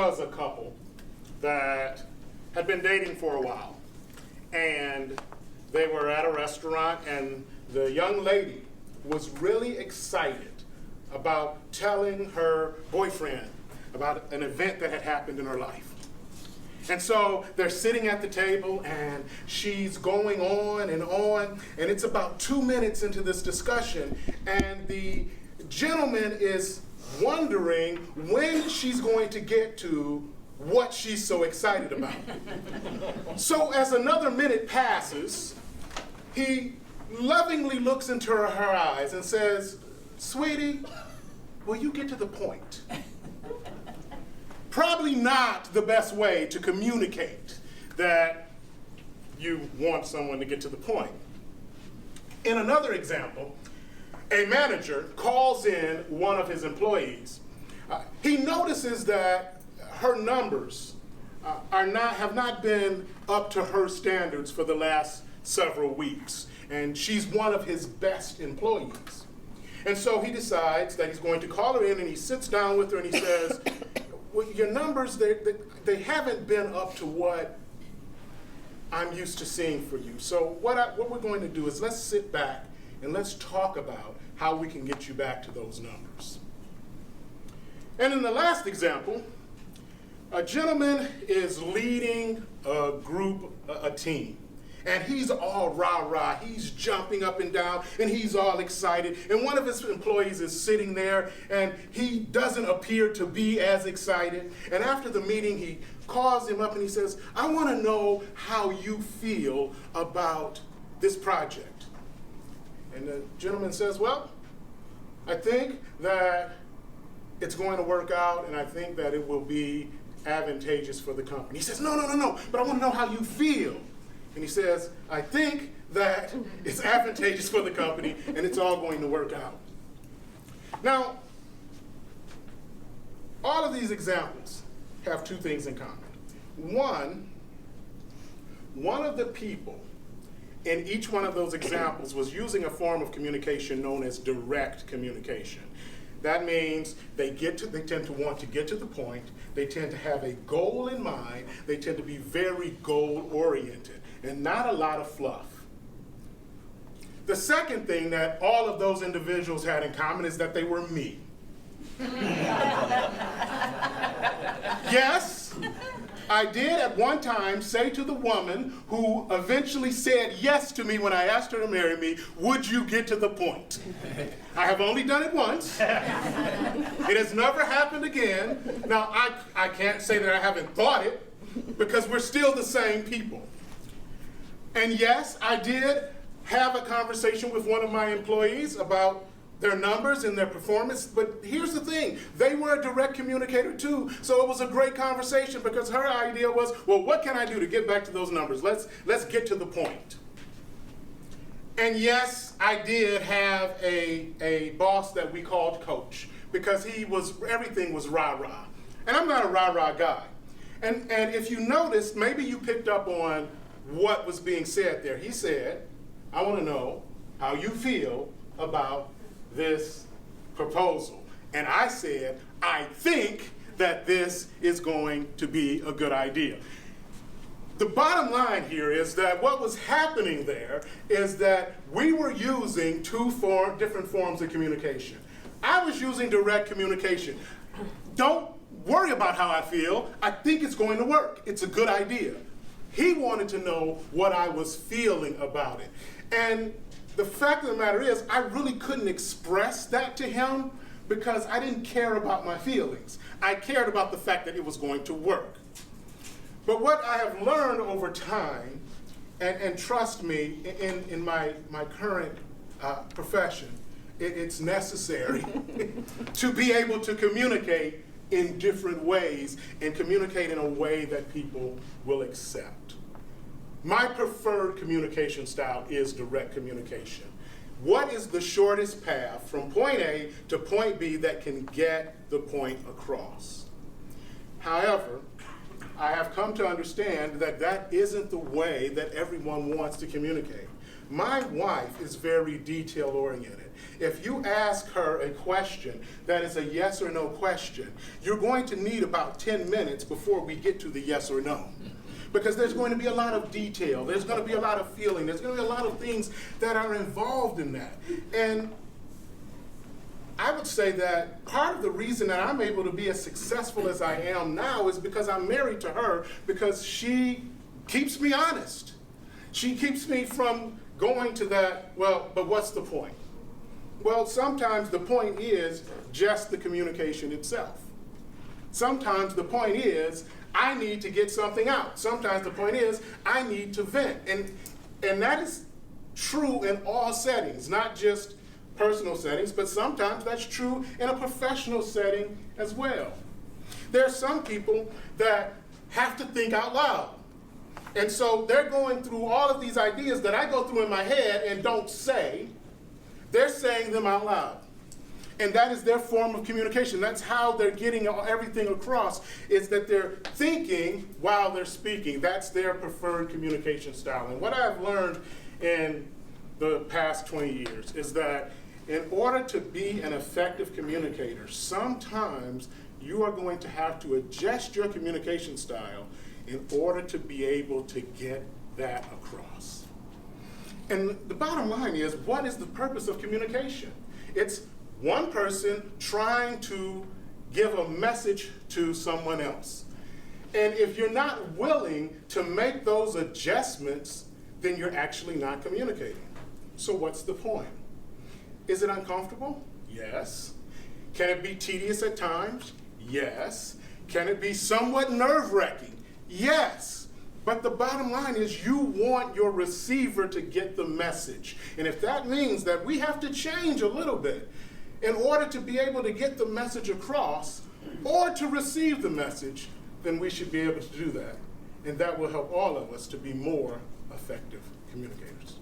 was a couple that had been dating for a while, and they were at a restaurant, and the young lady was really excited about telling her boyfriend about an event that had happened in her life. And so they're sitting at the table, and she's going on, and it's about 2 minutes into this discussion, and the gentleman is wondering when she's going to get to what she's so excited about. So as another minute passes, he lovingly looks into her eyes and says, "Sweetie, will you get to the point?" Probably not the best way to communicate that you want someone to get to the point. In another example, a manager calls in one of his employees. He notices that her numbers have not been up to her standards for the last several weeks, and she's one of his best employees. And so he decides that he's going to call her in, and he sits down with her and he says, "Well, your numbers, they haven't been up to what I'm used to seeing for you. So what we're going to do is let's sit back and let's talk about how we can get you back to those numbers." And in the last example, a gentleman is leading a group, a team. And he's all rah-rah, he's jumping up and down, and he's all excited. And one of his employees is sitting there, and he doesn't appear to be as excited. And after the meeting, he calls him up and he says, "I want to know how you feel about this project." And the gentleman says, "Well, I think that it's going to work out, and I think that it will be advantageous for the company." He says, no, but I want to know how you feel." And he says, "I think that it's advantageous for the company and it's all going to work out." Now, all of these examples have two things in common. One of the people in each one of those examples was using a form of communication known as direct communication. That means they tend to want to get to the point, they tend to have a goal in mind, they tend to be very goal-oriented, and not a lot of fluff. The second thing that all of those individuals had in common is that they were me. Yes, I did at one time say to the woman who eventually said yes to me when I asked her to marry me, "Would you get to the point?" I have only done it once. It has never happened again. Now, I can't say that I haven't thought it, because we're still the same people. And yes, I did have a conversation with one of my employees about their numbers and their performance, but here's the thing, they were a direct communicator too, so it was a great conversation because her idea was, well, what can I do to get back to those numbers? Let's get to the point. And yes, I did have a boss that we called Coach, because everything was rah-rah. And I'm not a rah-rah guy. And if you noticed, maybe you picked up on what was being said there. He said, "I want to know how you feel about this proposal." And I said, "I think that this is going to be a good idea." The bottom line here is that what was happening there is that we were using different forms of communication. I was using direct communication. Don't worry about how I feel. I think it's going to work. It's a good idea. He wanted to know what I was feeling about it. And the fact of the matter is, I really couldn't express that to him because I didn't care about my feelings. I cared about the fact that it was going to work. But what I have learned over time, and trust me, in my current profession, it's necessary to be able to communicate in different ways and communicate in a way that people will accept. My preferred communication style is direct communication. What is the shortest path from point A to point B that can get the point across? However, I have come to understand that that isn't the way that everyone wants to communicate. My wife is very detail oriented. If you ask her a question that is a yes or no question, you're going to need about 10 minutes before we get to the yes or no. Because there's going to be a lot of detail, there's going to be a lot of feeling, there's going to be a lot of things that are involved in that. And I would say that part of the reason that I'm able to be as successful as I am now is because I'm married to her, because she keeps me honest. She keeps me from going to that, well, but what's the point? Well, sometimes the point is just the communication itself. Sometimes the point is I need to get something out. Sometimes the point is I need to vent. And that is true in all settings, not just personal settings, but sometimes that's true in a professional setting as well. There are some people that have to think out loud. And so they're going through all of these ideas that I go through in my head and don't say. They're saying them out loud. And that is their form of communication. That's how they're getting everything across, is that they're thinking while they're speaking. That's their preferred communication style. And what I've learned in the past 20 years is that in order to be an effective communicator, sometimes you are going to have to adjust your communication style in order to be able to get that across. And the bottom line is, what is the purpose of communication? It's one person trying to give a message to someone else. And if you're not willing to make those adjustments, then you're actually not communicating. So what's the point? Is it uncomfortable? Yes. Can it be tedious at times? Yes. Can it be somewhat nerve-wracking? Yes. But the bottom line is you want your receiver to get the message. And if that means that we have to change a little bit in order to be able to get the message across or to receive the message, then we should be able to do that. And that will help all of us to be more effective communicators.